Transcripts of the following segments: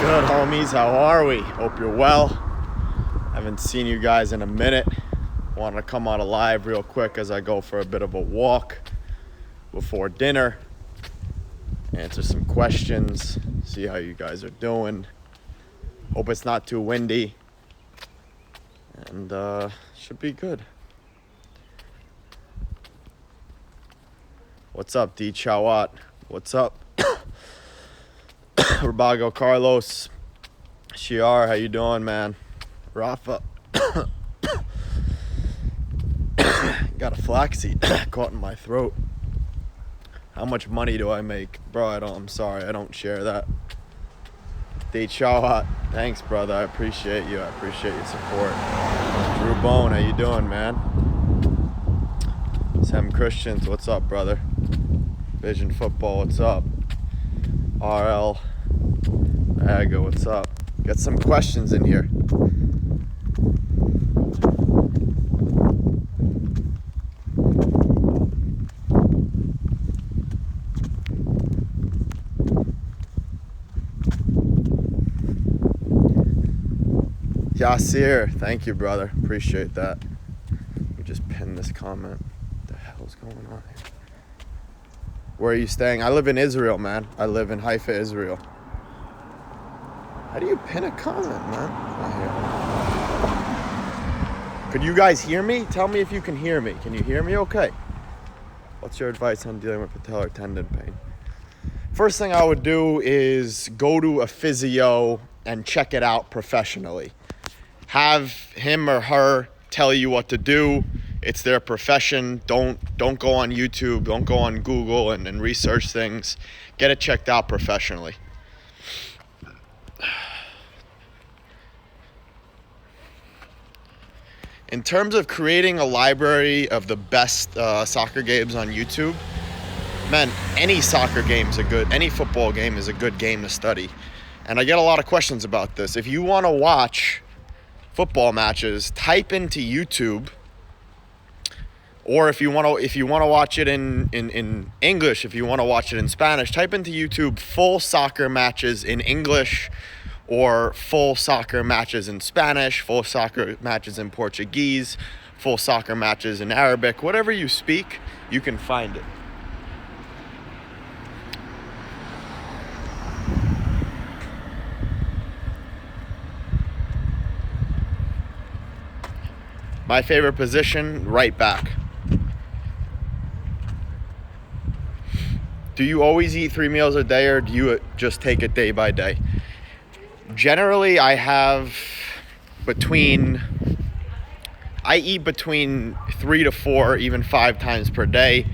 Good, homies. How are we? Hope you're well. Haven't seen you guys in a minute. Wanted to come on a live real quick as I go for a bit of a walk before dinner. Answer some questions. See how you guys are doing. Hope it's not too windy. And should be good. What's up, D. Chawat? What's up? Rabago Carlos. Shiar, how you doing, man? Rafa. Got a flaxseed caught in my throat. How much money do I make? Bro, I'm sorry, I don't share that. D. Chawat. Thanks, brother. I appreciate you. I appreciate your support. Drew Bone, how you doing, man? Sam Christians, what's up, brother? Vision Football, what's up? RL Aga, what's up? Got some questions in here. Yasir, thank you, brother. Appreciate that. Let me just pin this comment. What the hell's going on here? Where are you staying? I live in Israel, man. I live in Haifa, Israel. How do you pin a comment, man? Not here. Could you guys hear me? Tell me if you can hear me. Can you hear me okay? What's your advice on dealing with patellar tendon pain? First thing I would do is go to a physio and check it out professionally. Have him or her tell you what to do. It's their profession. Don't go on YouTube. Don't go on Google and research things. Get it checked out professionally. In terms of creating a library of the best soccer games on YouTube, man, any soccer game's any football game is a good game to study. And I get a lot of questions about this. If you want to watch football matches, type into YouTube. Or if you want to watch it in English, if you want to watch it in Spanish, type into YouTube full soccer matches in English, or full soccer matches in Spanish, full soccer matches in Portuguese, full soccer matches in Arabic. Whatever you speak, you can find it. My favorite position, right back. Do you always eat 3 meals a day, or do you just take it day by day? Generally, I eat between 3 to 4, even 5 times per day,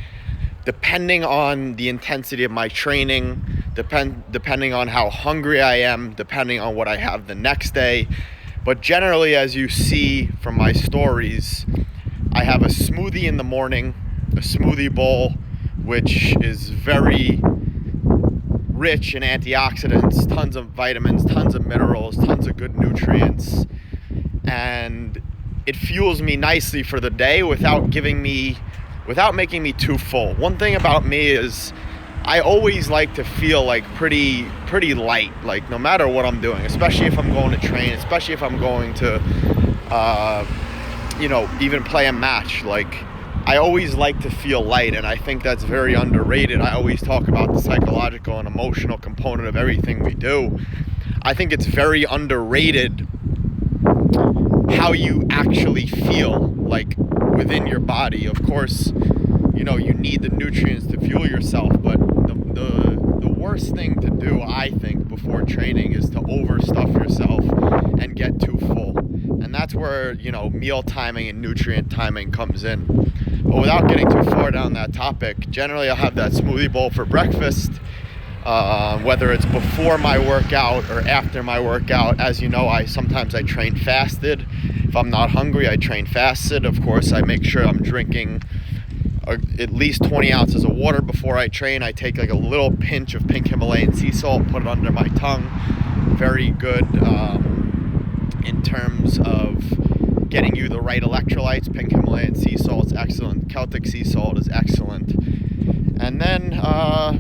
depending on the intensity of my training, depending on how hungry I am, depending on what I have the next day. But generally, as you see from my stories, I have a smoothie in the morning, a smoothie bowl, which is very rich in antioxidants, tons of vitamins, tons of minerals, tons of good nutrients. And it fuels me nicely for the day without making me too full. One thing about me is I always like to feel like pretty light, like no matter what I'm doing, especially if I'm going to train, especially if I'm going to, even play a match. Like, I always like to feel light, and I think that's very underrated. I always talk about the psychological and emotional component of everything we do. I think it's very underrated how you actually feel, like, within your body. Of course, you need the nutrients to fuel yourself, but the worst thing to do, I think, before training is to overstuff yourself and get too full. And that's where, meal timing and nutrient timing comes in. But without getting too far down that topic, generally I'll have that smoothie bowl for breakfast, whether it's before my workout or after my workout. As you know, sometimes I train fasted. If I'm not hungry, I train fasted. Of course, I make sure I'm drinking at least 20 ounces of water before I train. I take like a little pinch of pink Himalayan sea salt, put it under my tongue. Very good in terms of getting you the right electrolytes. Pink Himalayan sea salt is excellent. Celtic sea salt is excellent. And then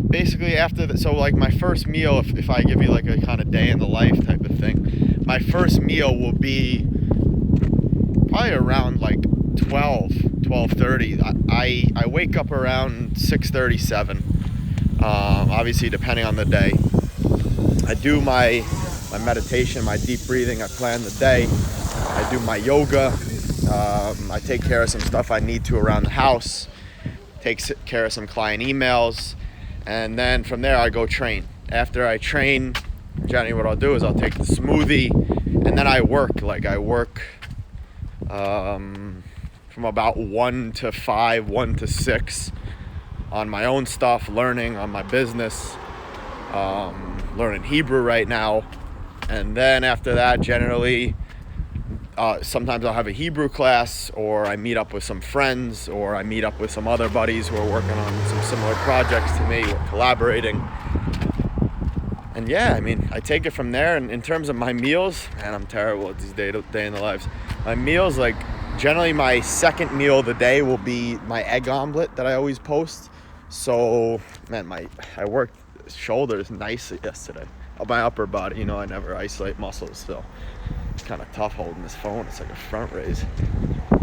basically after that, so like my first meal, if I give you like a kind of day in the life type of thing, my first meal will be probably around like 12:30. I wake up around 6:37, obviously depending on the day. I do my meditation, my deep breathing. I plan the day. I do my yoga. I take care of some stuff I need to around the house. Take care of some client emails. And then from there I go train. After I train, generally what I'll do is I'll take the smoothie and then I work. Like I work from about 1 to 5, 1 to 6 on my own stuff, learning on my business, learning Hebrew right now. And then after that, generally, sometimes I'll have a Hebrew class, or I meet up with some friends, or I meet up with some other buddies who are working on some similar projects to me, we're collaborating. And yeah, I mean, I take it from there. And in terms of my meals, man, I'm terrible at these day in the lives. My meals, like, generally my second meal of the day will be my egg omelet that I always post. So, man, I worked shoulders nicely yesterday. My upper body, I never isolate muscles, so it's kind of tough holding this phone. It's like a front raise.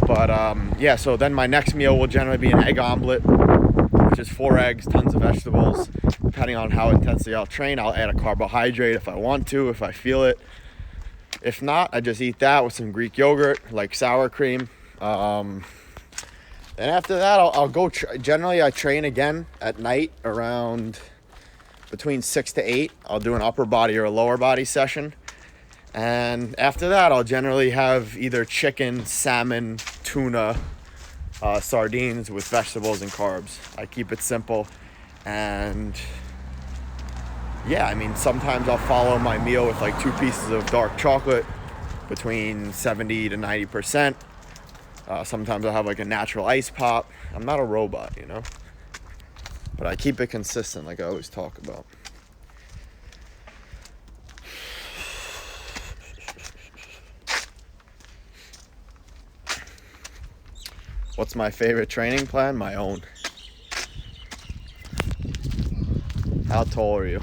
But, yeah, so then my next meal will generally be an egg omelet, which is 4 eggs, tons of vegetables. Depending on how intensely I'll train, I'll add a carbohydrate if I want to, if I feel it. If not, I just eat that with some Greek yogurt, like sour cream. Then after that, I'll go, generally I train again at night around between 6 to 8. I'll do an upper body or a lower body session. And after that, I'll generally have either chicken, salmon, tuna, sardines with vegetables and carbs. I keep it simple. And yeah, I mean, sometimes I'll follow my meal with like 2 pieces of dark chocolate between 70 to 90%. Sometimes I'll have like a natural ice pop. I'm not a robot, but I keep it consistent like I always talk about. What's my favorite training plan? My own. How tall are you?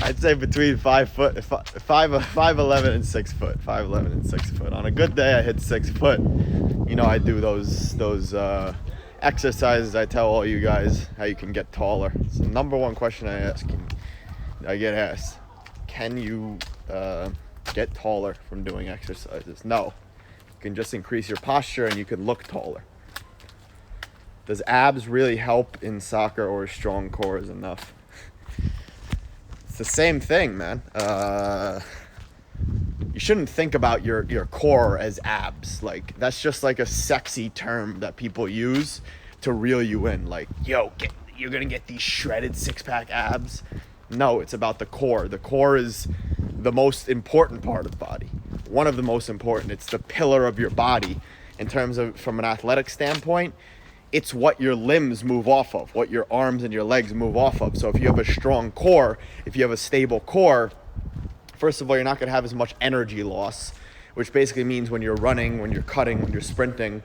I'd say between 5'11" and 6 foot. 5'11" and 6 foot. On a good day, I hit 6 foot. I do those exercises. I tell all you guys how you can get taller. It's the number one question I get asked. Can you get taller from doing exercises? No. You can just increase your posture and you can look taller. Does abs really help in soccer, or a strong core is enough? It's the same thing, man. You shouldn't think about your core as abs. Like, that's just like a sexy term that people use to reel you in. Like, you're gonna get these shredded 6-pack abs. No, it's about the core. The core is the most important part of the body. One of the most important. It's the pillar of your body in terms of, from an athletic standpoint. It's what your limbs move off of, what your arms and your legs move off of. So if you have a strong core, if you have a stable core, first of all, you're not going to have as much energy loss, which basically means when you're running, when you're cutting, when you're sprinting,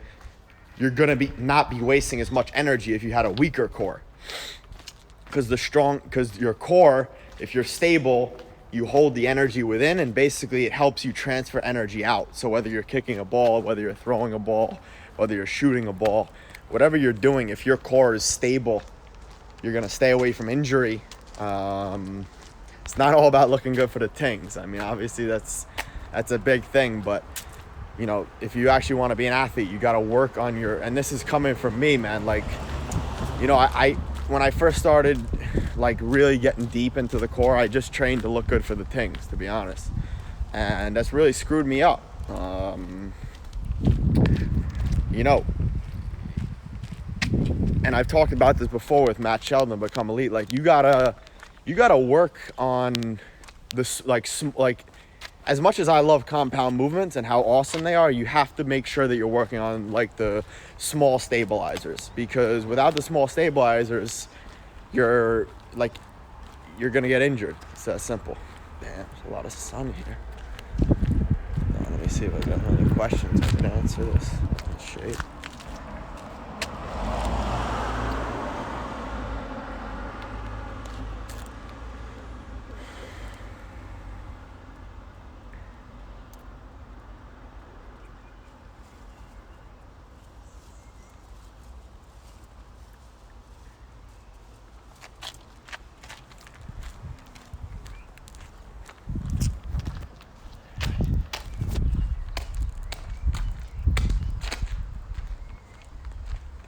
you're going to not be wasting as much energy if you had a weaker core. Because your core, if you're stable, you hold the energy within, and basically it helps you transfer energy out. So whether you're kicking a ball, whether you're throwing a ball, whether you're shooting a ball, whatever you're doing, if your core is stable, you're going to stay away from injury. It's not all about looking good for the things. I mean, obviously that's a big thing, but if you actually want to be an athlete, you got to work on and this is coming from me, man. Like, when I first started like really getting deep into the core, I just trained to look good for the things, to be honest. And that's really screwed me up. And I've talked about this before with Matt Sheldon, Become Elite. Like, you gotta work on this, like as much as I love compound movements and how awesome they are, you have to make sure that you're working on like the small stabilizers, because without the small stabilizers, you're gonna get injured. It's that simple. Damn, there's a lot of sun here. Let me see if I got any questions. I can answer this. Shade.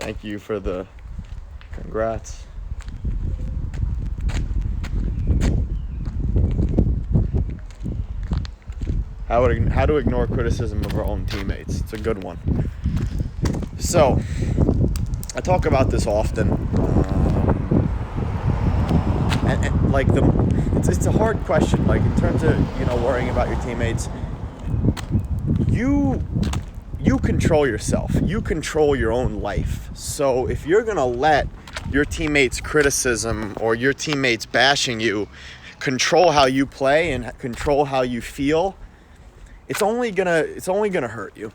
Thank you for the congrats. How to ignore criticism of our own teammates. It's a good one. So, I talk about this often. And like it's a hard question. Like in terms of worrying about your teammates, you control yourself. You control your own life. So if you're gonna let your teammates' criticism or your teammates bashing you control how you play and control how you feel, it's only gonna hurt you.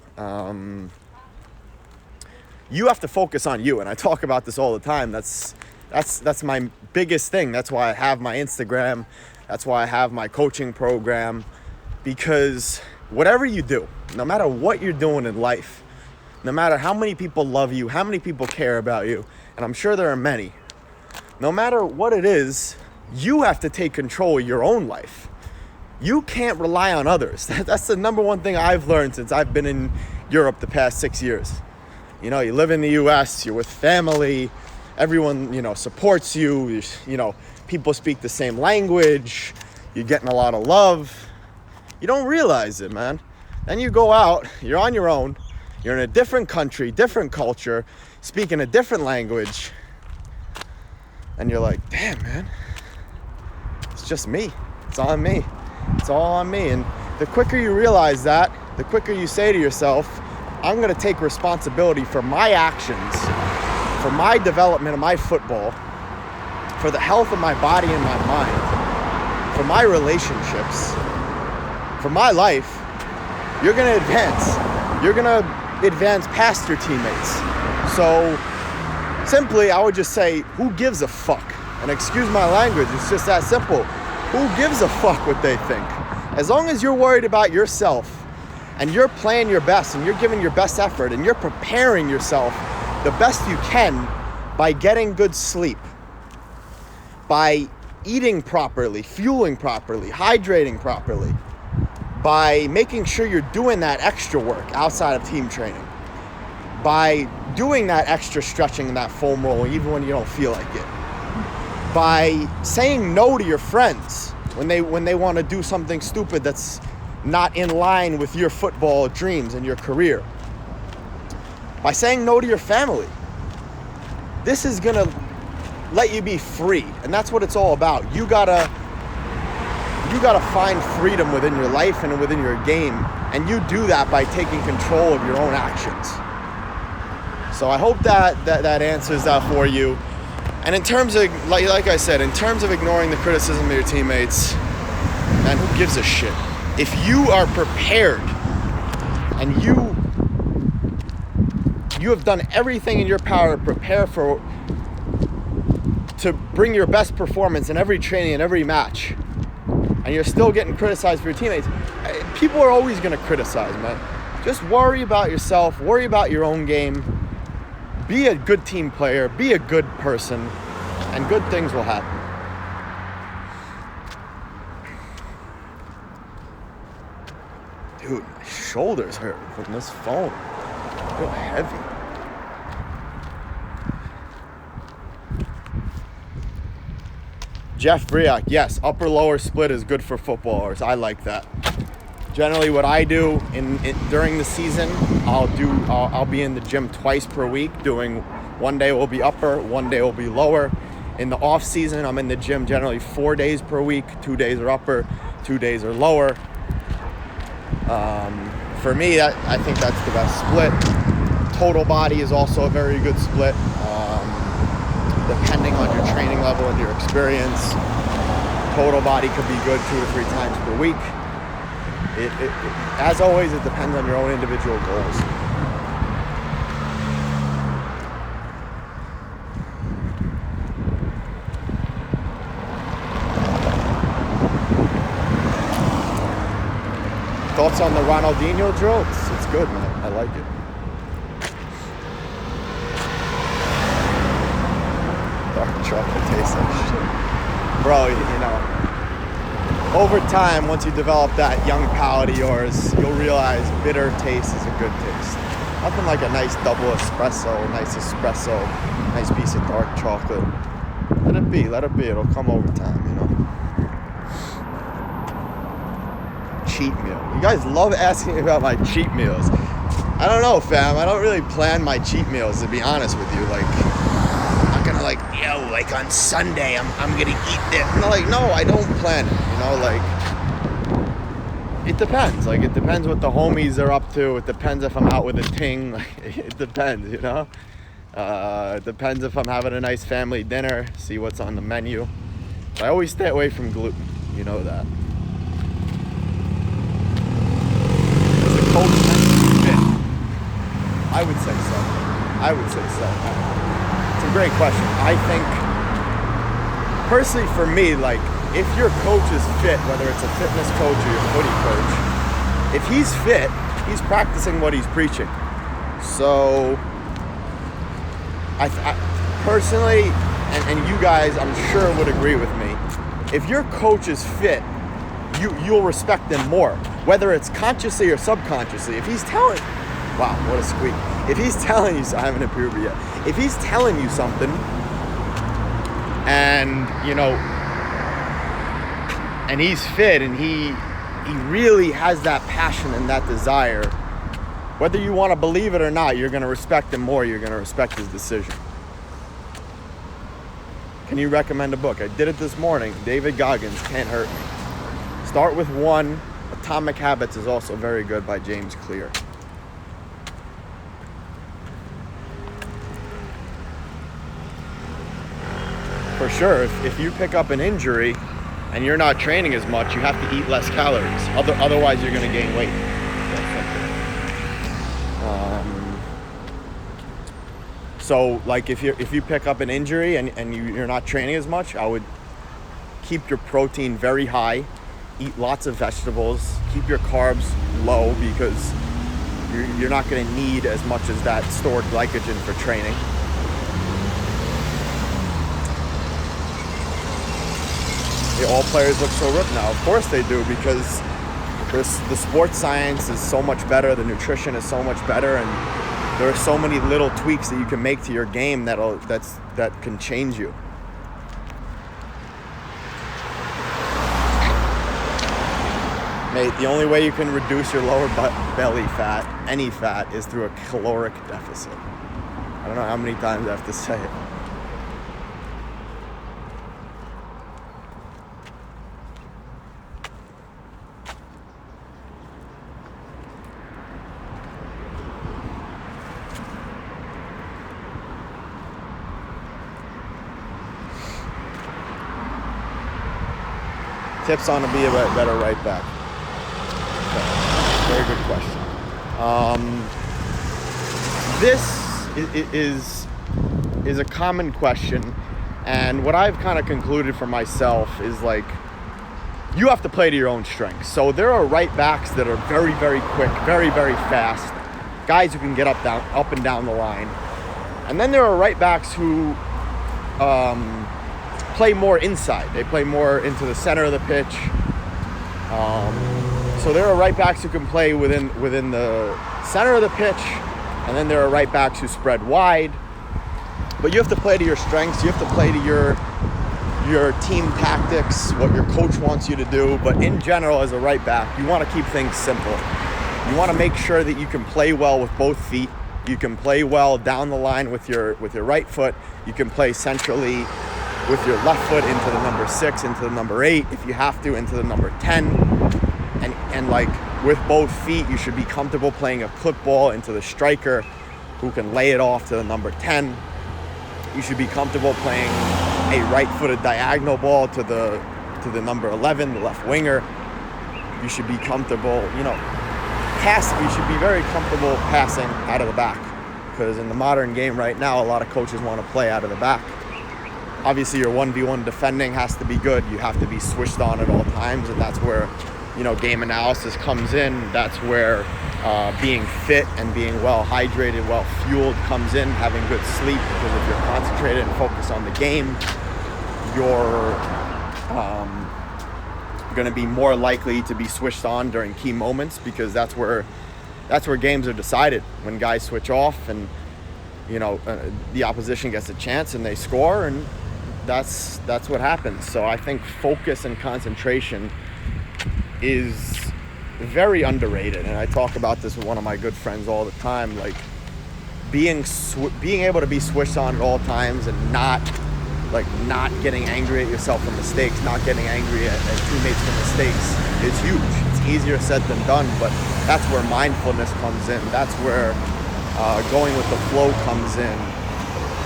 You have to focus on you, and I talk about this all the time. That's my biggest thing. That's why I have my Instagram. That's why I have my coaching program, because whatever you do, no matter what you're doing in life, no matter how many people love you, how many people care about you, and I'm sure there are many, no matter what it is, you have to take control of your own life. You can't rely on others. That's the number one thing I've learned since I've been in Europe the past 6 years. You live in the US, you're with family, everyone, supports you, people speak the same language, you're getting a lot of love. You don't realize it, man. Then you go out, you're on your own, you're in a different country, different culture, speaking a different language, and you're like, damn, man, it's just me. It's on me. It's all on me. And the quicker you realize that, the quicker you say to yourself, I'm going to take responsibility for my actions, for my development of my football, for the health of my body and my mind, for my relationships, for my life, you're going to advance. You're going to advance past your teammates. So simply, I would just say, who gives a fuck? And excuse my language, it's just that simple. Who gives a fuck what they think? As long as you're worried about yourself and you're playing your best and you're giving your best effort and you're preparing yourself the best you can by getting good sleep, by eating properly, fueling properly, hydrating properly, by making sure you're doing that extra work outside of team training, by doing that extra stretching and that foam roll even when you don't feel like it, by saying no to your friends when they want to do something stupid that's not in line with your football dreams and your career, by saying no to your family. This is gonna let you be free, and that's what it's all about. You gotta find freedom within your life and within your game, and you do that by taking control of your own actions. So I hope that answers that for you. And in terms of, like I said, in terms of ignoring the criticism of your teammates, man, who gives a shit? If you are prepared and you have done everything in your power to prepare to bring your best performance in every training and every match, and you're still getting criticized for your teammates, people are always going to criticize, man. Just worry about yourself, worry about your own game, be a good team player, be a good person, and good things will happen. Dude, my shoulders hurt from this phone. I feel heavy. Jeff Briak, yes, upper lower split is good for footballers. I like that. Generally, what I do during the season, I'll be in the gym twice per week. Doing one day will be upper, one day will be lower. In the off season, I'm in the gym generally 4 days per week. 2 days are upper, 2 days are lower. For me, I think that's the best split. Total body is also a very good split. Depending on your training level and your experience, total body could be good 2 to 3 times per week. As always, it depends on your own individual goals. Thoughts on the Ronaldinho drill? It's good, man. I like it. Dark chocolate tastes like shit. Bro, over time, once you develop that young palate of yours, you'll realize bitter taste is a good taste. Nothing like a nice double espresso, nice piece of dark chocolate. Let it be. It'll come over time, you know. Cheat meal. You guys love asking me about my cheat meals. I don't know, fam. I don't really plan my cheat meals, to be honest with you. Like, I'm not gonna like on Sunday I'm gonna eat this. No, I don't plan it. You know, like, it depends. Like, it depends what the homies are up to. It depends if I'm out with a ting. Like, it depends, you know. It depends if I'm having a nice family dinner. See what's on the menu. But I always stay away from gluten. You know that. Is the coach fit? I would say so. It's a great question. I think, personally for me, like, if your coach is fit, whether it's a fitness coach or your footy coach, if he's fit, he's practicing what he's preaching. So, I personally, and you guys, I'm sure would agree with me, if your coach is fit, you'll respect them more, whether it's consciously or subconsciously. If he's telling, wow, what a squeak. If he's telling you, I haven't approved yet. If he's telling you something, and you know, and he's fit, and he really has that passion and that desire, whether you want to believe it or not, you're going to respect him more. You're going to respect his decision. Can you recommend a book? I did it this morning. David Goggins, Can't Hurt Me. Start with one. Atomic Habits is also very good by James Clear. For sure, if you pick up an injury and you're not training as much, you have to eat less calories. Otherwise, you're going to gain weight. So, like, if you pick up an injury and you're not training as much, I would keep your protein very high, eat lots of vegetables, keep your carbs low because you're not going to need as much as that stored glycogen for training. All players look so ripped now. Of course they do, because the sports science is so much better, the nutrition is so much better, and there are so many little tweaks that you can make to your game that can change you. Mate, the only way you can reduce your lower belly fat, any fat, is through a caloric deficit. I don't know how many times I have to say it. Tips on to be a better right back. Okay. Very good question. This is a common question, and what I've kind of concluded for myself is, like, you have to play to your own strengths. So there are right backs that are very, very quick, very, very fast, guys who can get up and down the line, and then there are right backs who play more inside. They play more into the center of the pitch. So there are right backs who can play within the center of the pitch, and then there are right backs who spread wide. But you have to play to your strengths. You have to play to your team tactics, what your coach wants you to do. But in general, as a right back, you want to keep things simple. You want to make sure that you can play well with both feet. You can play well down the line with your right foot. You can play centrally with your left foot into the number 6, into the number 8, if you have to, into the number 10. And like, with both feet, you should be comfortable playing a clip ball into the striker who can lay it off to the number 10. You should be comfortable playing a right-footed diagonal ball to the number 11, the left winger. You should be comfortable, you should be very comfortable passing out of the back, because in the modern game right now, a lot of coaches want to play out of the back. Obviously, your 1v1 defending has to be good. You have to be switched on at all times, and that's where, game analysis comes in. That's where being fit and being well hydrated, well fueled comes in, having good sleep, because if you're concentrated and focused on the game, you're going to be more likely to be switched on during key moments, because that's where that's where games are decided, when guys switch off and the opposition gets a chance and they score, and that's what happens. So I think focus and concentration is very underrated, and I talk about this with one of my good friends all the time. Like being able to be switched on at all times and not getting angry at yourself for mistakes, not getting angry at teammates for mistakes is huge. It's easier said than done, but that's where mindfulness comes in. That's where going with the flow comes in.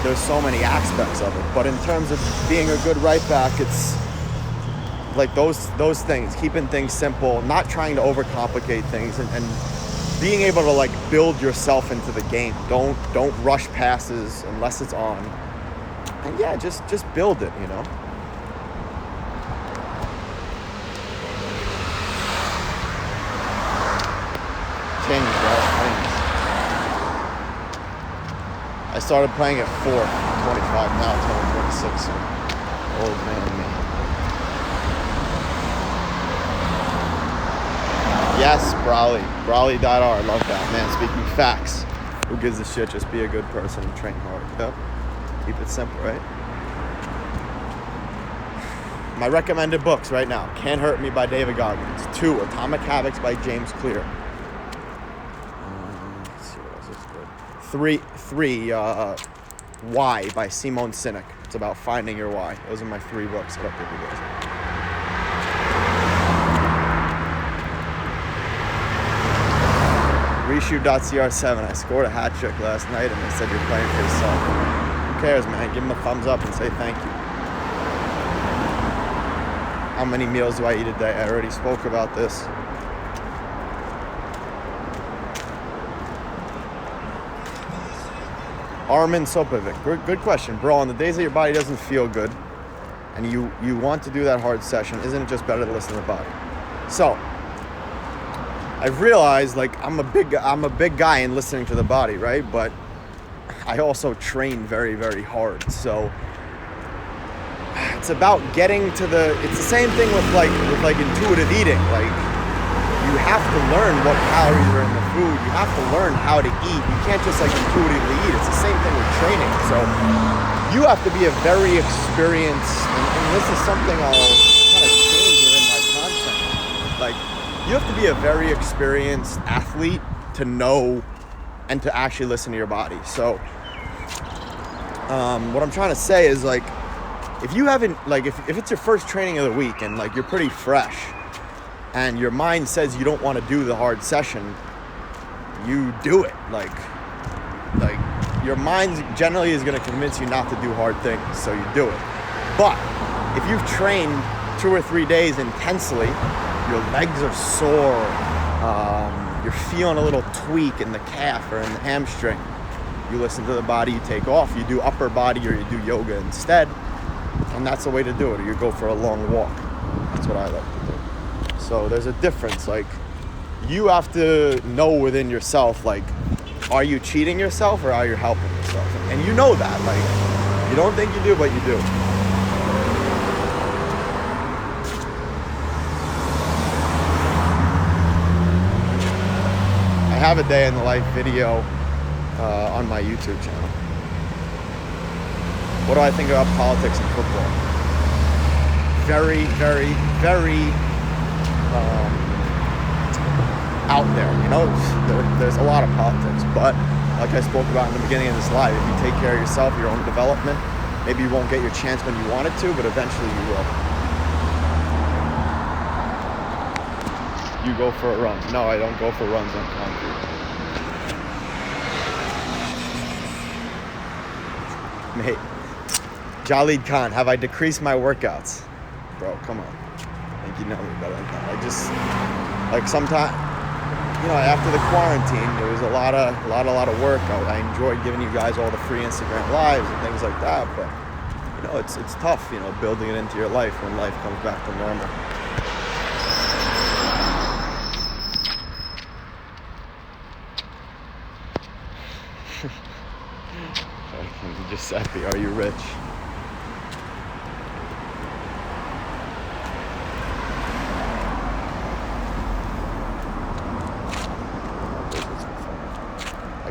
There's so many aspects of it. But in terms of being a good right back, it's like those things, keeping things simple, not trying to overcomplicate things, and being able to like build yourself into the game. Don't rush passes unless it's on. And yeah, just build it, Change, bro. I started playing at 4, 25 now, it's only 26, so old man me. Yes, Brawley.r, love that, man. Speaking facts, who gives a shit? Just be a good person and train hard. Yep. Keep it simple, right? My recommended books right now: Can't Hurt Me by David Goggins, 2, Atomic Habits by James Clear, let's see what else is good. 3, Why by Simone Sinek. It's about finding your why. Those are my 3 books that I'll give you guys. Reshoot.cr7. I scored a hat trick last night and they said you're playing for yourself. Who cares, man? Give them a thumbs up and say thank you. How many meals do I eat a day? I already spoke about this. Armin Sopovic. Good question. Bro, on the days that your body doesn't feel good and you want to do that hard session, isn't it just better to listen to the body? So, I've realized, like, I'm a big guy in listening to the body, right? But I also train very, very hard. So it's about getting to it's the same thing with intuitive eating. Like, you have to learn what calories are in the food. You have to learn how to eat. You can't just intuitively eat. It's the same thing with training. So you have to be a very experienced, and this is something I'll kind of change within my content. Like, you have to be a very experienced athlete to know and to actually listen to your body. So what I'm trying to say is, like, if you haven't, like, if it's your first training of the week and like you're pretty fresh and your mind says you don't want to do the hard session, you do it. Like your mind generally is going to convince you not to do hard things, so you do it. But if you've trained 2 or 3 days intensely, your legs are sore, you're feeling a little tweak in the calf or in the hamstring, you listen to the body, you take off, you do upper body or you do yoga instead, and that's the way to do it, or you go for a long walk. That's what I like to do. So there's a difference. Like, you have to know within yourself, like, are you cheating yourself or are you helping yourself? And you know that, like, you don't think you do, but you do. I have a day in the life video on my YouTube channel. What do I think about politics and football? Very, very, very out there. There's a lot of politics, but like I spoke about in the beginning of this live, if you take care of yourself, your own development, maybe you won't get your chance when you wanted to, but eventually you will. You go for a run. No, I don't go for runs on concrete. Mate, Jalid Khan, have I decreased my workouts? Bro, come on. I think you know me better than that. I just, like, sometimes, after the quarantine, there was a lot of work. I enjoyed giving you guys all the free Instagram lives and things like that, but, it's tough, building it into your life when life comes back to normal. Giuseppe, are you rich?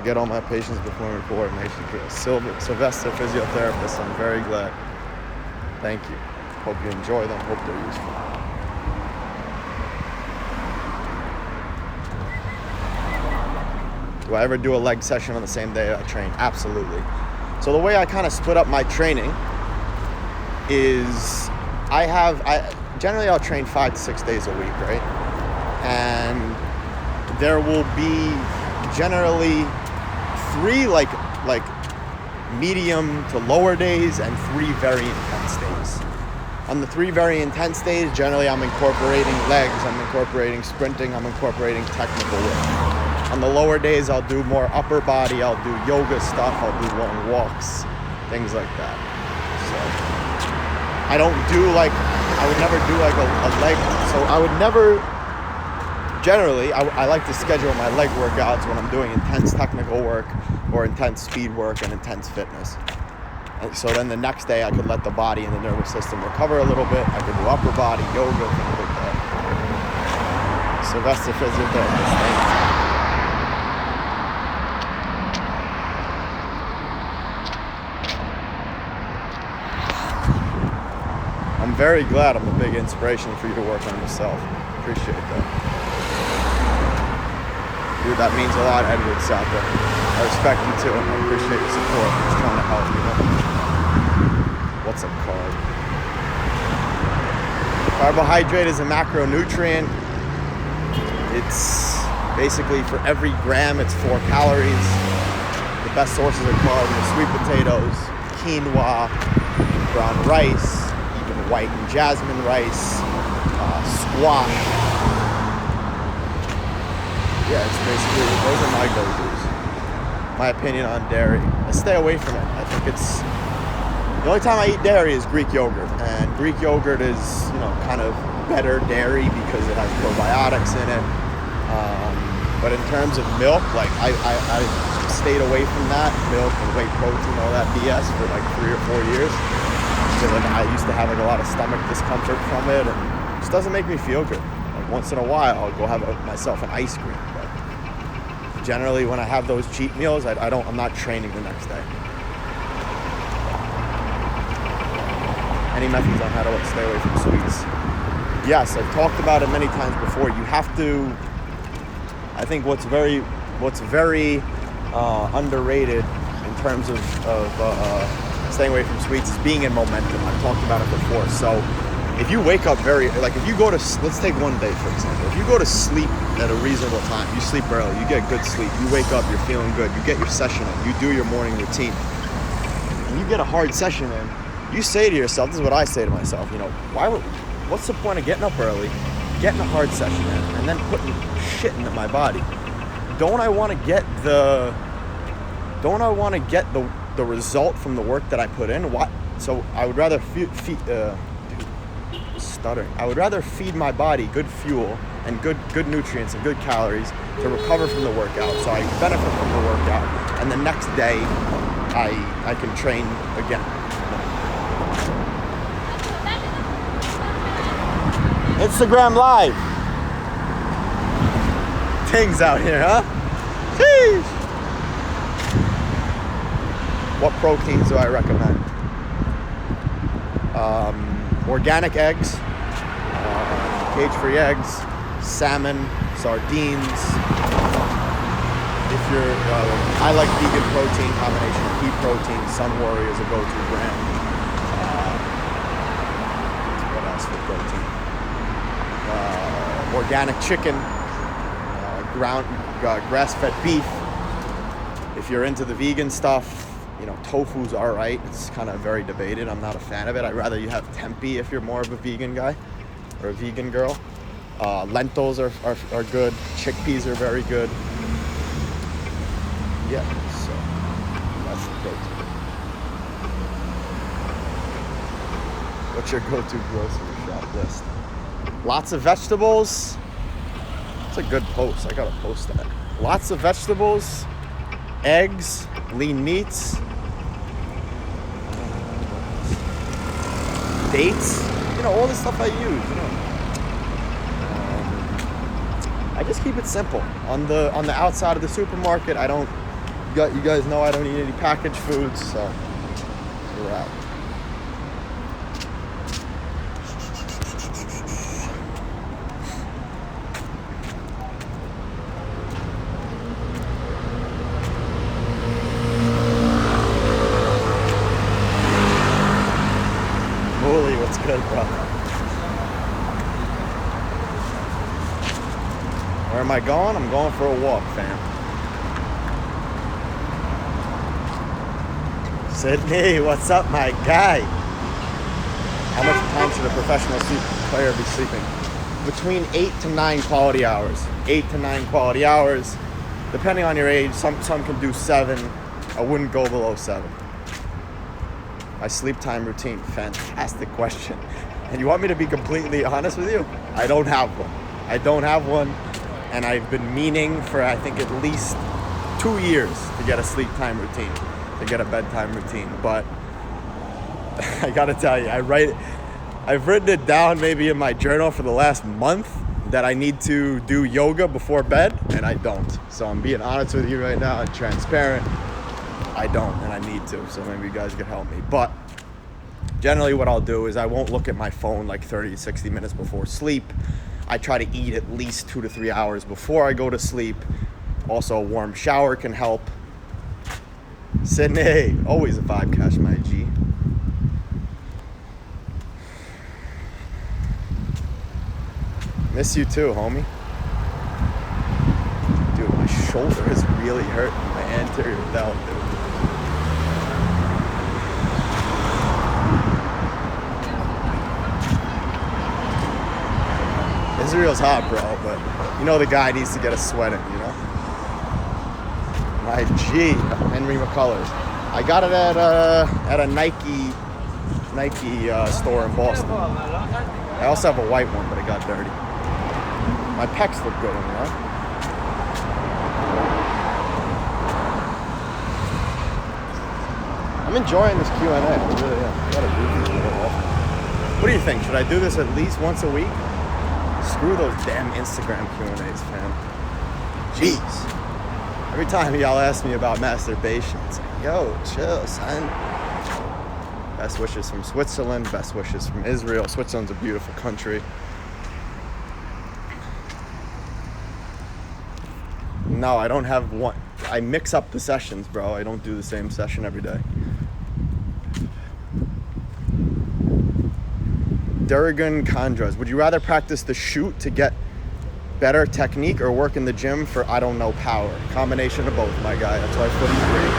get all my patients performing coordination drills. Sylvester, physiotherapist. I'm very glad. Thank you. Hope you enjoy them. Hope they're useful. Do I ever do a leg session on the same day I train? Absolutely. So the way I kind of split up my training is generally I'll train 5 to 6 days a week, right? And there will be generally 3 like medium to lower days and 3 very intense days. On the 3 very intense days, generally I'm incorporating legs, I'm incorporating sprinting, I'm incorporating technical work. On the lower days, I'll do more upper body, I'll do yoga stuff, I'll do long walks, things like that. So I don't do I would never do like a leg, so I would never, generally, I like to schedule my leg workouts when I'm doing intense technical work or intense speed work and intense fitness. And so then the next day I could let the body and the nervous system recover a little bit. I could do upper body, yoga, things like that. Sylvester, physiotherapist, thank you. I'm very glad I'm a big inspiration for you to work on yourself. Appreciate that. Dude, that means a lot, Edward Saka. I respect you too, and I appreciate your support. I'm just trying to help you. What's a carb? Carbohydrate is a macronutrient. It's basically for every gram, it's 4 calories. The best sources of carbs are sweet potatoes, quinoa, brown rice, white and jasmine rice, squash. Yeah, it's basically, those are my go-tos. My opinion on dairy. I stay away from it. I think it's, the only time I eat dairy is Greek yogurt. And Greek yogurt is, kind of better dairy because it has probiotics in it. But in terms of milk, I stayed away from that. Milk and whey protein, all that BS for 3 or 4 years. I used to have a lot of stomach discomfort from it, and it just doesn't make me feel good. Once in a while, I'll go have myself an ice cream. But generally, when I have those cheat meals, I'm not training the next day. Any methods on how to stay away from sweets? Yes, I've talked about it many times before. You have to. I think what's very underrated in terms of staying away from sweets is being in momentum. I've talked about it before. So if you wake up if you go to, let's take one day for example. If you go to sleep at a reasonable time, you sleep early, you get good sleep, you wake up, you're feeling good, you get your session in, you do your morning routine, and you get a hard session in, you say to yourself, this is what I say to myself, what's the point of getting up early, getting a hard session in, and then putting shit into my body? Don't I want to get the result from the work that I put in? So I would rather I would rather feed my body good fuel and good nutrients and good calories to recover from the workout, so I benefit from the workout, and the next day I can train again. Instagram Live. Things out here, huh? Sheesh. What proteins do I recommend? Organic eggs, cage-free eggs, salmon, sardines. If you're, I like vegan protein combination, pea protein, Sun Warrior is a go-to brand. What else for protein? Organic chicken, grass-fed beef. If you're into the vegan stuff, tofu's all right. It's kind of very debated. I'm not a fan of it. I'd rather you have tempeh if you're more of a vegan guy or a vegan girl. Lentils are good. Chickpeas are very good. Yeah, so that's the go-to. What's your go-to grocery shop list? Lots of vegetables. That's a good post. I gotta post that. Lots of vegetables, eggs, lean meats, dates, all the stuff I use, I just keep it simple. On the outside of the supermarket, I don't You guys know I don't eat any packaged foods, so we're out. Holy, what's good, bro? Where am I going? I'm going for a walk, fam. Sydney, what's up, my guy? How much time should a professional player be sleeping? Between 8 to 9 quality hours. 8 to 9 quality hours. Depending on your age, some can do 7. I wouldn't go below 7. My sleep time routine, fantastic question. And you want me to be completely honest with you? I don't have one. I don't have one, and I've been meaning for I think at least 2 years to get a sleep time routine, to get a bedtime routine. But I gotta tell you, I've written it down maybe in my journal for the last month that I need to do yoga before bed, and I don't. So I'm being honest with you right now and transparent. I don't, and I need to, so maybe you guys can help me. But generally what I'll do is I won't look at my phone like 30 to 60 minutes before sleep. I try to eat at least 2 to 3 hours before I go to sleep. Also, a warm shower can help. Sydney, always a vibe, Cash, my G. Miss you too, homie. Dude, my shoulder is really hurting. My anterior delt, dude. Israel's hot, bro, but you know the guy needs to get a sweat in, you know? My G, Henry McCullers. I got it at a Nike store in Boston. I also have a white one, but it got dirty. My pecs look good, you know? I'm enjoying this Q&A. I really am. I gotta do these more often. What do you think? Should I do this at least once a week? Screw those damn Instagram Q&As, fam. Jeez. Every time y'all ask me about masturbation, it's like, yo, chill, son. Best wishes from Switzerland. Best wishes from Israel. Switzerland's a beautiful country. No, I don't have one. I mix up the sessions, bro. I don't do the same session every day. Durgan Kandras, would you rather practice the shoot to get better technique or work in the gym for, I don't know, power? Combination of both, my guy. That's why footy's great.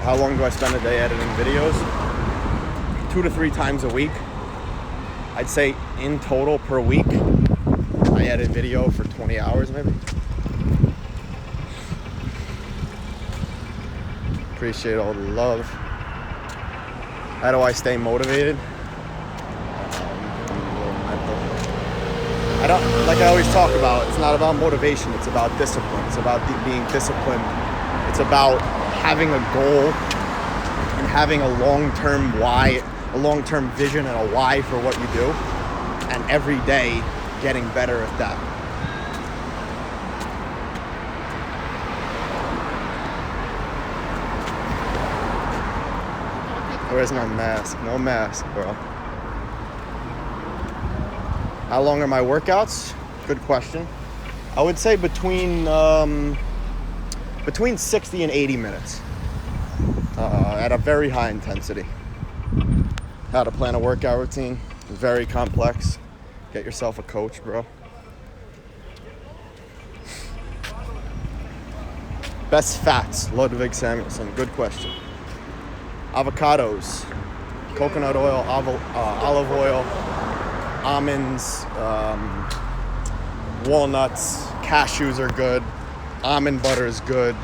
How long do I spend a day editing videos? 2 to 3 times a week. I'd say in total per week, I edit video for 20 hours maybe. Appreciate all the love. How do I stay motivated? I don't, like I always talk about, it's not about motivation, it's about discipline. It's about being disciplined. It's about having a goal and having a long-term why, a long-term vision and a why for what you do, and every day getting better at that. Where's my mask? No mask, bro. How long are my workouts? Good question. I would say between 60 and 80 minutes at a very high intensity. How to plan a workout routine, very complex. Get yourself a coach, bro. Best fats, Ludwig Samuelson, good question. Avocados, coconut oil, olive oil, almonds, walnuts, cashews are good, almond butter is good.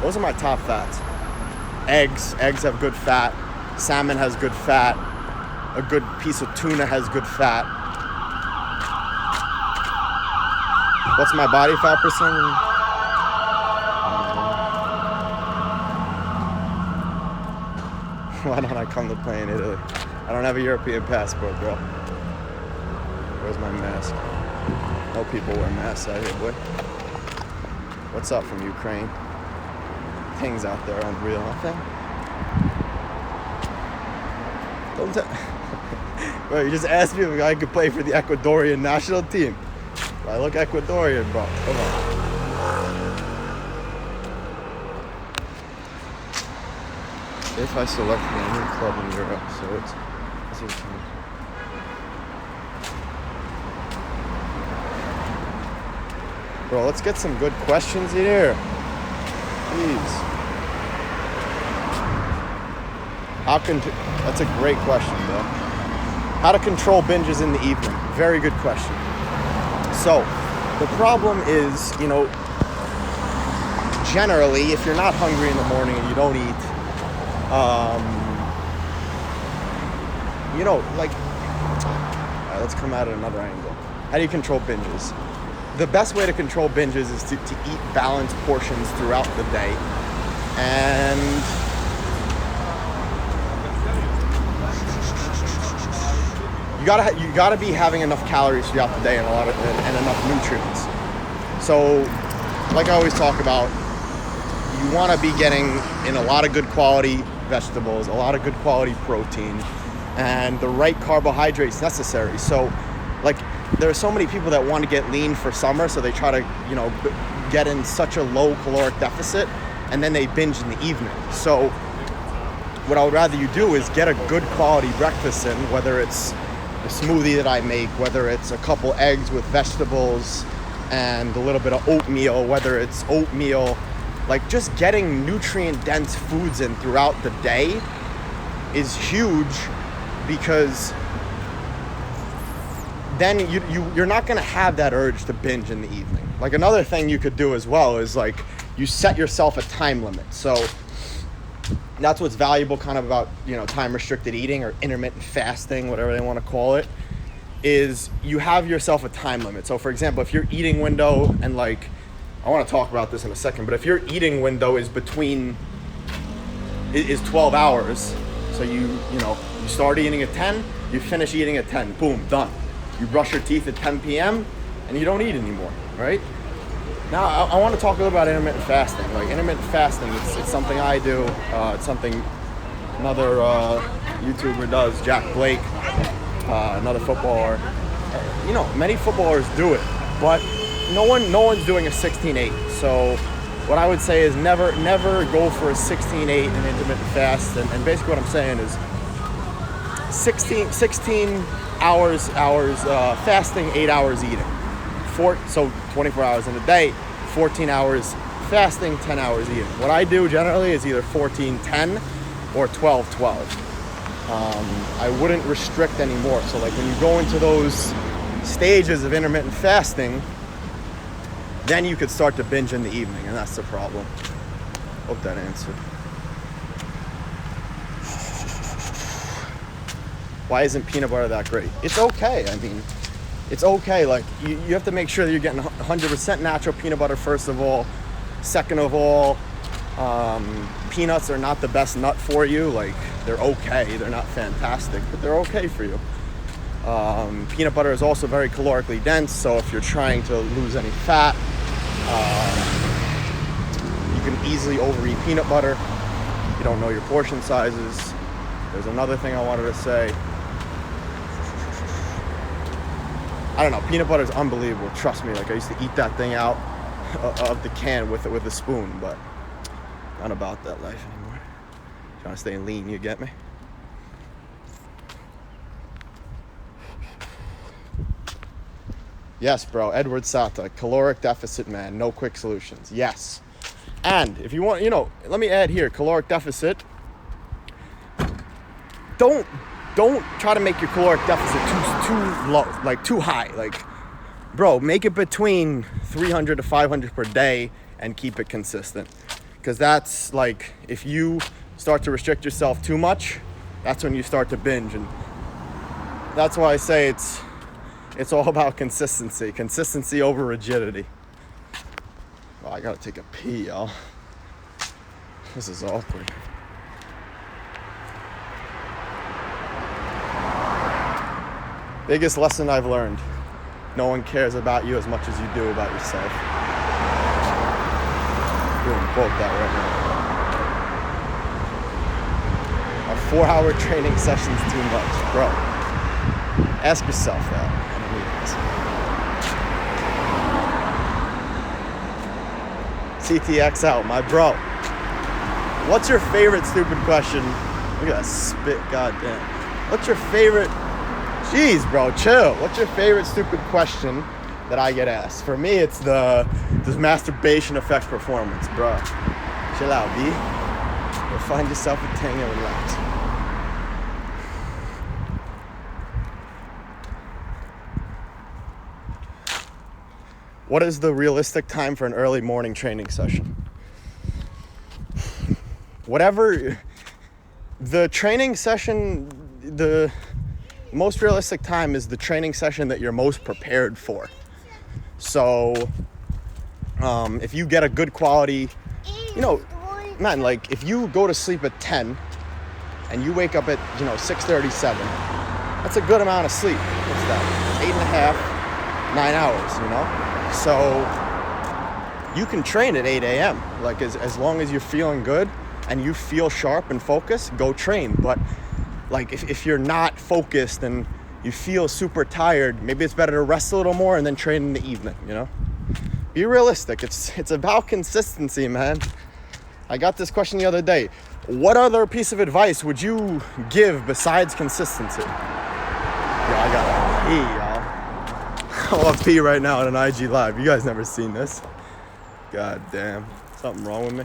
Those are my top fats. Eggs have good fat. Salmon has good fat. A good piece of tuna has good fat. What's my body fat percentage? Why don't I come to play in Italy? I don't have a European passport, bro. Where's my mask? No people wear masks out here, boy. What's up from Ukraine? Things out there unreal, nothing. Don't tell. Bro, you just asked me if I could play for the Ecuadorian national team. I look Ecuadorian, bro. Come on. If I select any club in Europe, so it's bro, let's get some good questions here. Please. That's a great question, bro. How to control binges in the evening? Very good question. So, the problem is, generally, if you're not hungry in the morning and you don't eat, let's come at it another angle. How do you control binges? The best way to control binges is to eat balanced portions throughout the day. And you gotta be having enough calories throughout the day and and enough nutrients. So, like I always talk about, you want to be getting in a lot of good quality vegetables, a lot of good quality protein, and the right carbohydrates necessary. So, there are so many people that want to get lean for summer, so they try to, get in such a low caloric deficit, and then they binge in the evening. So, what I would rather you do is get a good quality breakfast in, whether it's a smoothie that I make, whether it's a couple eggs with vegetables and a little bit of oatmeal, whether it's oatmeal, just getting nutrient-dense foods in throughout the day is huge, because then you're not going to have that urge to binge in the evening. Another thing you could do as well is you set yourself a time limit. So that's what's valuable kind of about, time restricted eating or intermittent fasting, whatever they want to call it, is you have yourself a time limit. So for example, if your eating window, and I want to talk about this in a second, but if your eating window is 12 hours, so you start eating at 10, you finish eating at 10, boom, done. You brush your teeth at 10 p.m. and you don't eat anymore, right? Now, I want to talk a little about intermittent fasting. Intermittent fasting, it's something I do. It's something another YouTuber does, Jack Blake, another footballer. Many footballers do it, but no one's doing a 16-8. So what I would say is never go for a 16-8 in intermittent fast. And basically what I'm saying is 16 hours fasting, 8 hours eating. So 24 hours in a day, 14 hours fasting, 10 hours eating. What I do generally is either 14-10 or 12-12. I wouldn't restrict anymore. So when you go into those stages of intermittent fasting, then you could start to binge in the evening, and that's the problem. Hope that answered. Why isn't peanut butter that great? It's okay. It's okay. You have to make sure that you're getting 100% natural peanut butter, first of all. Second of all, peanuts are not the best nut for you. They're okay. They're not fantastic, but they're okay for you. Peanut butter is also very calorically dense, so if you're trying to lose any fat, you can easily overeat peanut butter. You don't know your portion sizes. There's another thing I wanted to say. I don't know, peanut butter is unbelievable. Trust me, I used to eat that thing out of the can with a spoon, but not about that life anymore. Trying to stay lean, you get me? Yes, bro, Edward Sata, caloric deficit man, no quick solutions. Yes. And if you want, let me add here, caloric deficit. Don't try to make your caloric deficit too low, too high. Bro, make it between 300 to 500 per day and keep it consistent. Because that's if you start to restrict yourself too much, that's when you start to binge. And that's why I say it's all about consistency. Consistency over rigidity. Oh, I gotta take a pee, y'all. This is awkward. Biggest lesson I've learned. No one cares about you as much as you do about yourself. Boom, quote that right now. A 4-hour training session's too much, bro. Ask yourself that. CTX out, my bro. What's your favorite stupid question? Look at that spit, goddamn. What's your favorite? Jeez, bro, chill. What's your favorite stupid question that I get asked? For me, it's does masturbation affect performance, bro? Chill out, B. Go find yourself a thing and relax. What is the realistic time for an early morning training session? Whatever the training session, the most realistic time is the training session that you're most prepared for. So, if you get a good quality, man, like if you go to sleep at 10 and you wake up at, 6:37, that's a good amount of sleep. What's that? 8.5, 9 hours, So you can train at 8 a.m. Like as long as you're feeling good and you feel sharp and focused, go train. But like if you're not focused and you feel super tired, maybe it's better to rest a little more and then train in the evening, Be realistic. It's about consistency, man. I got this question the other day. What other piece of advice would you give besides consistency? Yeah, I gotta pee, y'all. I'm on pee right now on an IG Live. You guys never seen this. God damn. Something wrong with me.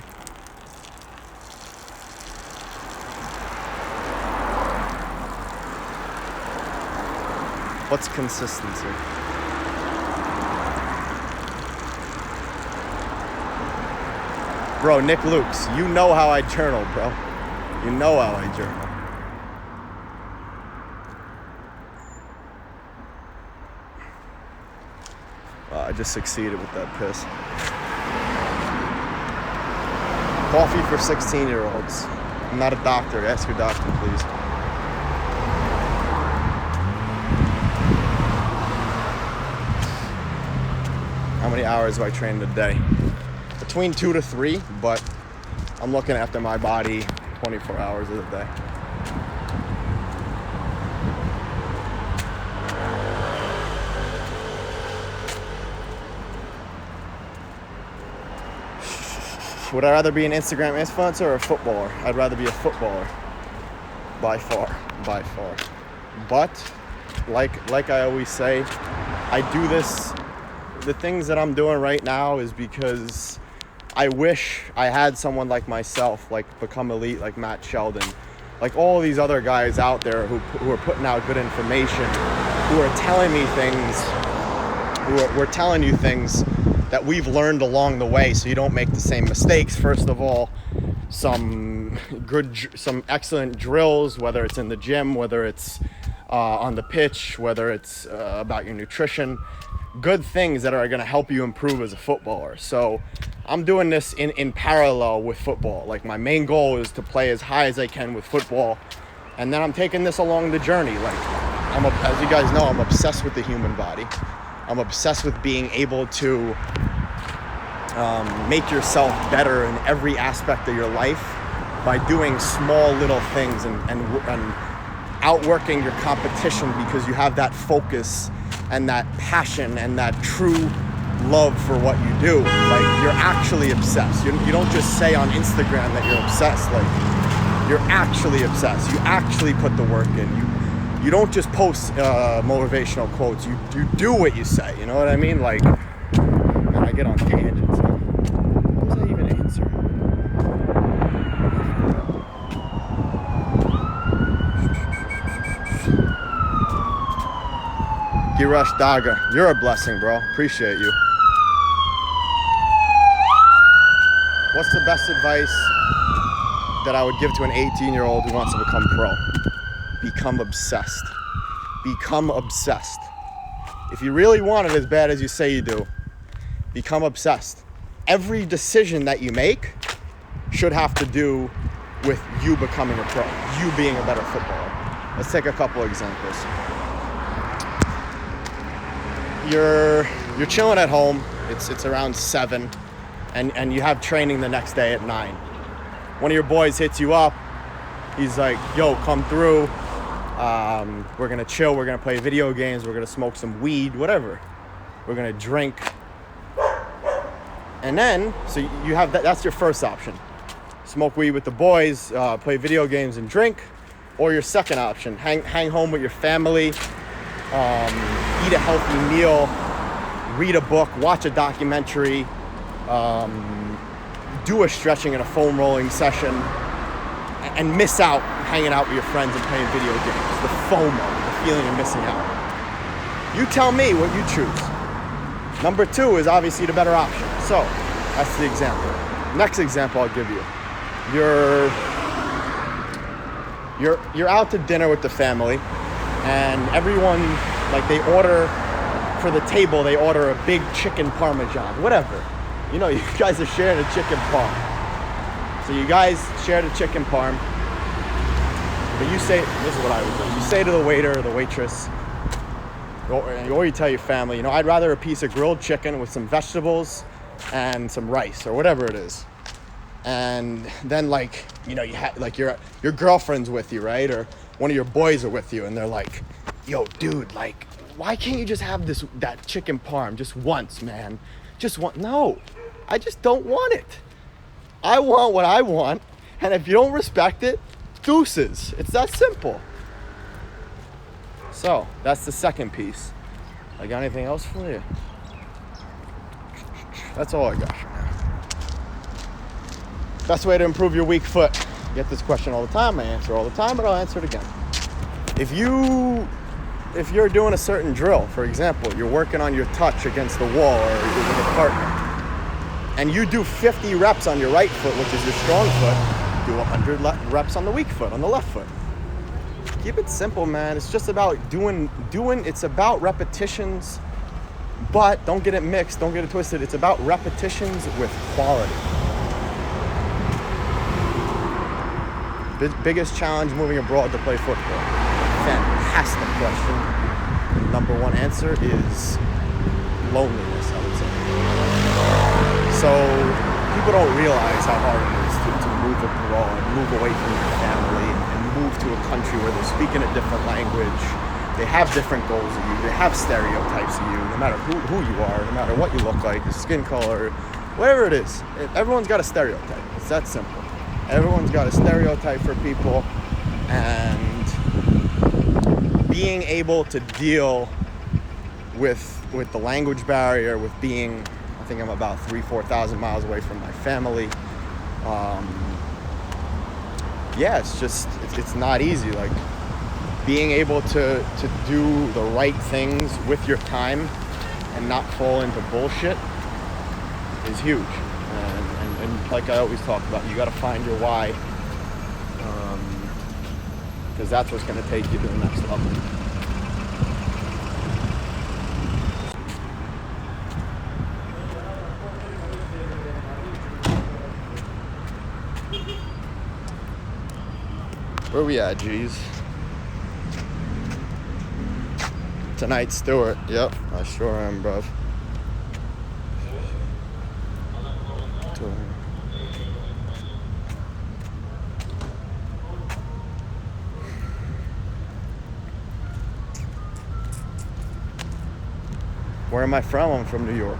What's consistency? Bro, Nick Lukes, you know how I journal, bro. You know how I journal. I just succeeded with that piss. Coffee for 16-year-olds. I'm not a doctor. Ask your doctor, please. How many hours do I train in a day? Between 2 to 3, but I'm looking after my body 24 hours of the day. Would I rather be an Instagram influencer or a footballer? I'd rather be a footballer. By far. But, like I always say, I do this, the things that I'm doing right now is because I wish I had someone like myself, like Become Elite, like Matt Sheldon, like all these other guys out there who are putting out good information, who are telling me things, we're telling you things that we've learned along the way so you don't make the same mistakes. First of all, some excellent drills, whether it's in the gym, whether it's on the pitch, whether it's about your nutrition, good things that are going to help you improve as a footballer. So I'm doing this in parallel with football. Like my main goal is to play as high as I can with football, and then I'm taking this along the journey. Like as you guys know, I'm obsessed with the human body. I'm obsessed with being able to make yourself better in every aspect of your life by doing small little things and outworking your competition, because you have that focus and that passion and that true love for what you do. Like you're actually obsessed. You don't just say on Instagram that you're obsessed. Like you're actually obsessed. You actually put the work in. You don't just post motivational quotes. You do what you say. You know what I mean? Like, man, I get on tangents. What was I even answering? Girash Daga, you're a blessing, bro. Appreciate you. What's the best advice that I would give to an 18-year-old who wants to become pro? Become obsessed. Become obsessed. If you really want it as bad as you say you do, become obsessed. Every decision that you make should have to do with you becoming a pro, you being a better footballer. Let's take a couple examples. you're chilling at home. It's around 7, and you have training the next day at 9. One of your boys hits you up. He's like, yo, come through. We're gonna chill, we're gonna play video games, we're gonna smoke some weed, whatever. We're gonna drink. And then, so you have that's your first option. Smoke weed with the boys, play video games and drink. Or your second option, hang home with your family, eat a healthy meal, read a book, watch a documentary, do a stretching and a foam rolling session, and miss out hanging out with your friends and playing video games. The FOMO, the feeling of missing out. You tell me what you choose. Number 2 is obviously the better option. So that's the example. Next example I'll give you. You're out to dinner with the family, and everyone, like, they order for the table, they order a big chicken parmesan, whatever. You know, you guys are sharing a chicken parm. So you guys share the chicken parm, but you say, this is what I would do. You say to the waiter or the waitress, or you tell your family, you know, I'd rather a piece of grilled chicken with some vegetables and some rice or whatever it is. And then, like, you know, you have, like, your girlfriend's with you, right? Or one of your boys are with you, and they're like, yo, dude, like, why can't you just have that chicken parm just once, man? Just one. No, I just don't want it. I want what I want, and if you don't respect it, deuces. It's that simple. So that's the second piece. I got anything else for you? That's all I got for now. Best way to improve your weak foot. I get this question all the time. I answer all the time, but I'll answer it again. If you're doing a certain drill, for example, you're working on your touch against the wall or with a partner, and you do 50 reps on your right foot, which is your strong foot, do 100 reps on the weak foot, on the left foot. Keep it simple, man. It's just about doing. It's about repetitions, but don't get it mixed. Don't get it twisted. It's about repetitions with quality. Biggest challenge moving abroad to play football? Fantastic question. The number 1 answer is loneliness, I would say. So people don't realize how hard it is to move abroad, move away from your family, and move to a country where they're speaking a different language. They have different goals of you. They have stereotypes of you, no matter who you are, no matter what you look like, your skin color, whatever it is. Everyone's got a stereotype. It's that simple. Everyone's got a stereotype for people, and being able to deal with the language barrier, with being, I think I'm about 4,000 miles away from my family. Yeah, it's not easy. Like, being able to do the right things with your time and not fall into bullshit is huge. And like I always talk about, you got to find your why, because that's what's going to take you to the next level. Where we at, G's? Tonight, Stewart. Yep, I sure am, bruv. Where am I from? I'm from New York.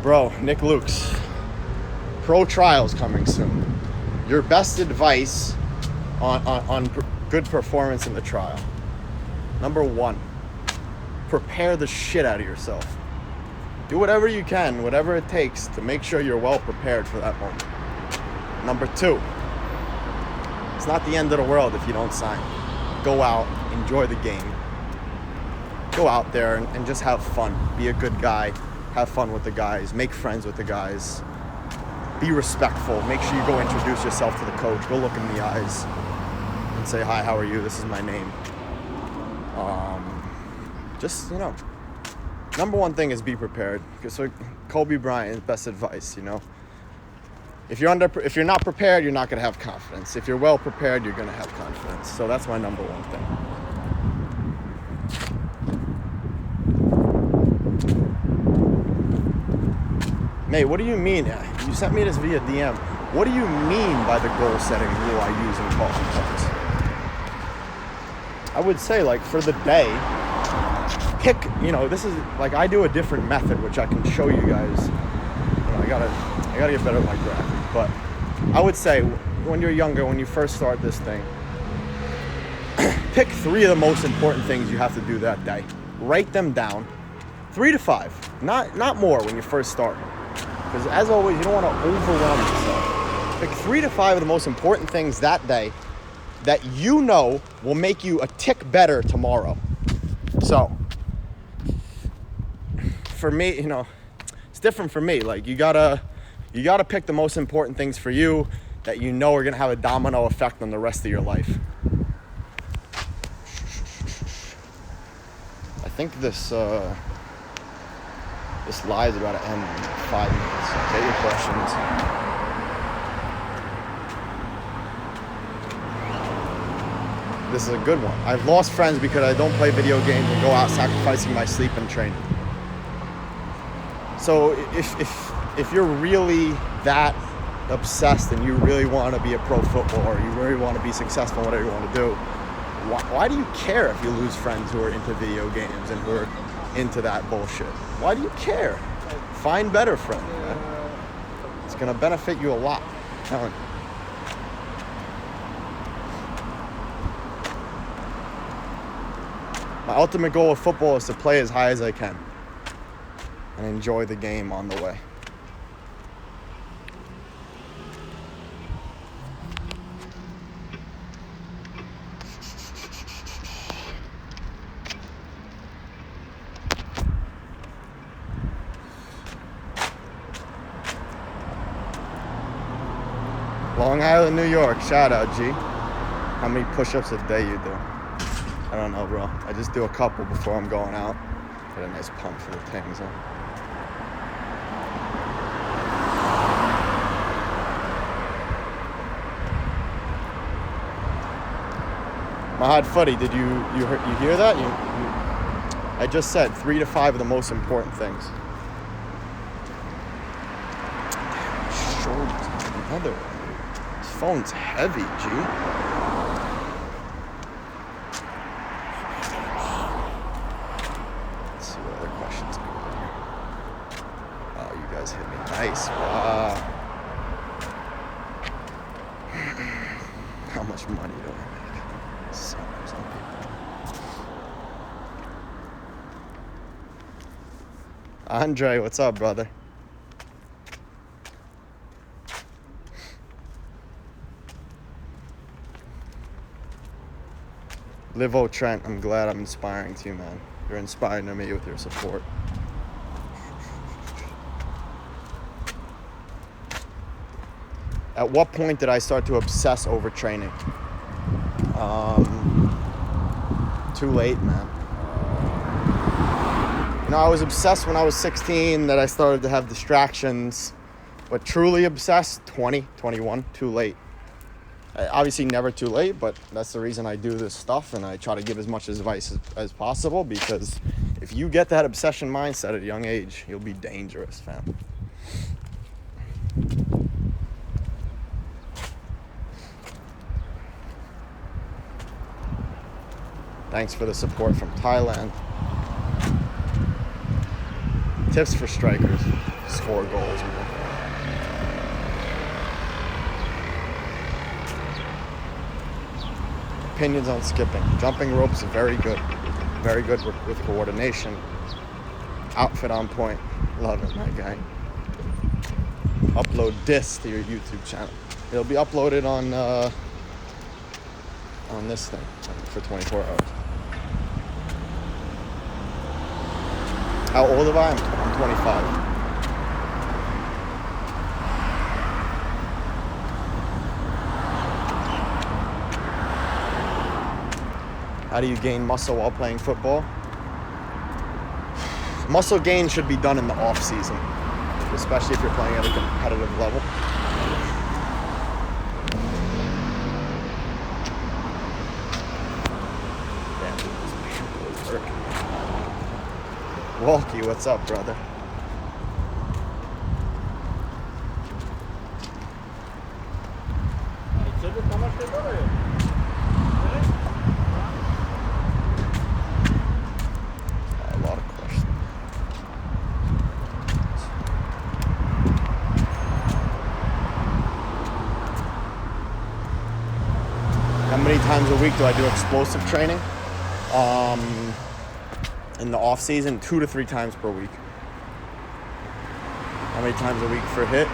Bro, Nick Lukes. Pro trials coming soon. Your best advice on good performance in the trial. Number 1, prepare the shit out of yourself. Do whatever you can, whatever it takes to make sure you're well prepared for that moment. Number 2, it's not the end of the world if you don't sign. Go out, enjoy the game. Go out there and just have fun. Be a good guy. Have fun with the guys. Make friends with the guys. Be respectful. Make sure you go introduce yourself to the coach. Go look him in the eyes and say, hi, how are you? This is my name. Just, you know, number 1 thing is be prepared. So Kobe Bryant's best advice, you know. If you're not prepared, you're not going to have confidence. If you're well prepared, you're going to have confidence. So that's my number one thing. Mate, what do you mean? You sent me this via DM. What do you mean by the goal setting rule I use in coffee cups? I would say, like, for the day, pick, this is, like, I do a different method, which I can show you guys. I gotta get better at my graphic. But I would say, when you're younger, when you first start this thing, pick 3 of the most important things you have to do that day. Write them down. 3 to 5. Not more when you first start. Because as always, you don't want to overwhelm yourself. Pick 3 to 5 of the most important things that day that will make you a tick better tomorrow. So, for me, it's different for me. Like, you gotta pick the most important things for you that are gonna have a domino effect on the rest of your life. I think this live is about to end in 5 minutes. So get your questions. This is a good one. I've lost friends because I don't play video games and go out sacrificing my sleep and training. So if you're really that obsessed and you really want to be a pro footballer, or you really want to be successful in whatever you want to do, why do you care if you lose friends who are into video games and who are into that bullshit? Why do you care? Find better friends, man. It's gonna benefit you a lot. I'm telling you. My ultimate goal of football is to play as high as I can and enjoy the game on the way. Long Island, New York. Shout out, G. How many push-ups a day you do? I don't know, bro. I just do a couple before I'm going out. Get a nice pump for the things, huh? Mahad Footy, did you hear that? I just said 3 to 5 of the most important things. Shoulders, another. This phone's heavy, G. Let's see what other questions I got here. Oh, you guys hit me nice. Wow. How much money do I make? Some people. Andre, what's up, brother? Livo Trent, I'm glad I'm inspiring to you, man. You're inspiring to me with your support. At what point did I start to obsess over training? Too late, man. I was obsessed when I was 16, that I started to have distractions. But truly obsessed, 20, 21, too late. Obviously never too late, but that's the reason I do this stuff, and I try to give as much advice as possible, because if you get that obsession mindset at a young age, you'll be dangerous, fam. Thanks for the support from Thailand. Tips for strikers. Score goals, man. Opinions on skipping. Jumping ropes are very good. Very good with coordination. Outfit on point. Love it, my guy. Upload this to your YouTube channel. It'll be uploaded on this thing for 24 hours. How old am I? I'm 25. How do you gain muscle while playing football? Muscle gain should be done in the off season, especially if you're playing at a competitive level. Walkie, what's up, brother? A lot of questions. How many times a week do I do explosive training? In the off season, 2 to 3 times per week. How many times a week for HIIT?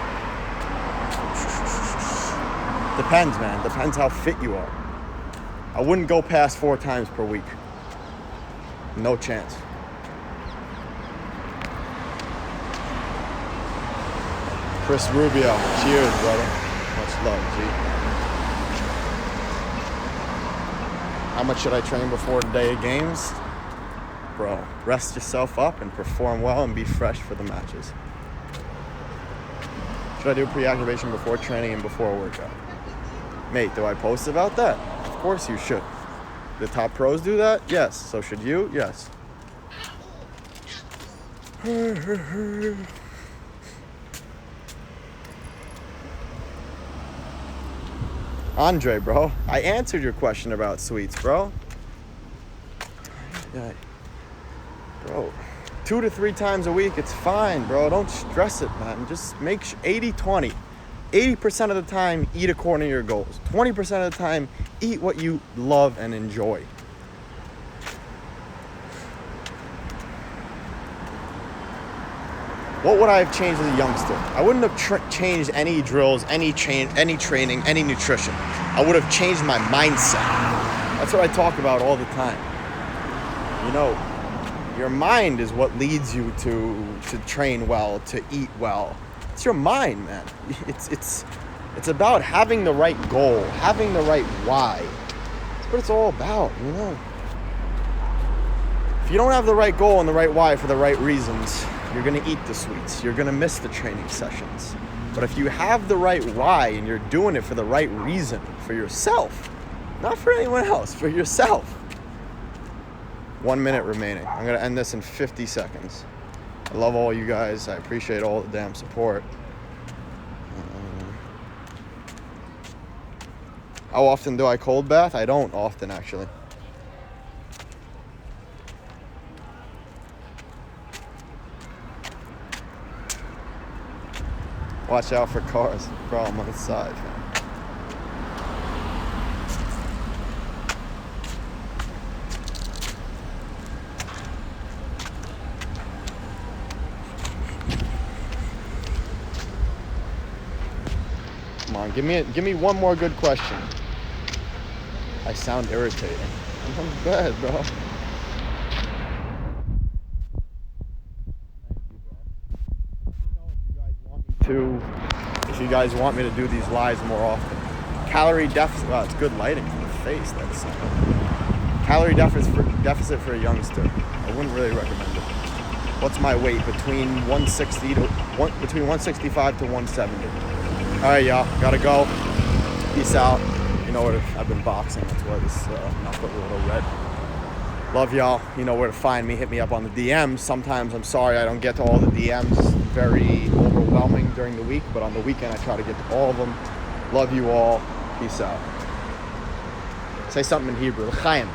Depends, man. Depends how fit you are. I wouldn't go past 4 times per week. No chance. Chris Rubio, cheers, brother. Much love, G. How much should I train before the day of games? Bro, rest yourself up and perform well and be fresh for the matches. Should I do pre-activation before training and before a workout? Mate, do I post about that? Of course you should. The top pros do that? Yes. So should you? Yes. Andre, bro, I answered your question about sweets, bro. Yeah. Bro, 2 to 3 times a week, it's fine, bro. Don't stress it, man. Just make 80-20. 80% of the time, eat according to your goals. 20% of the time, eat what you love and enjoy. What would I have changed as a youngster? I wouldn't have changed any drills, any training, any nutrition. I would have changed my mindset. That's what I talk about all the time. You know, your mind is what leads you to train well, to eat well. It's your mind, man. It's about having the right goal, having the right why. That's what it's all about, you know. If you don't have the right goal and the right why for the right reasons, you're gonna eat the sweets. You're gonna miss the training sessions. But if you have the right why and you're doing it for the right reason, for yourself, not for anyone else, for yourself. 1 minute remaining. I'm gonna end this in 50 seconds. I love all you guys. I appreciate all the damn support. How often do I cold bath? I don't often, actually. Watch out for cars. Bro, I'm on the side, man. Come on, give me one more good question. I sound irritating. I'm bad, bro. If you guys want me to do these lives more often. Calorie deficit. Wow, it's good lighting for the face. That's calorie deficit for a youngster. I wouldn't really recommend it. What's my weight? Between 165 to 170. All right, y'all. Gotta go. Peace out. You know what? I've been boxing. That's why this knuckle a little red. Love y'all. You know where to find me. Hit me up on the DMs. Sometimes I'm sorry I don't get to all the DMs. It's very overwhelming during the week, but on the weekend I try to get to all of them. Love you all. Peace out. Say something in Hebrew. L'chaim.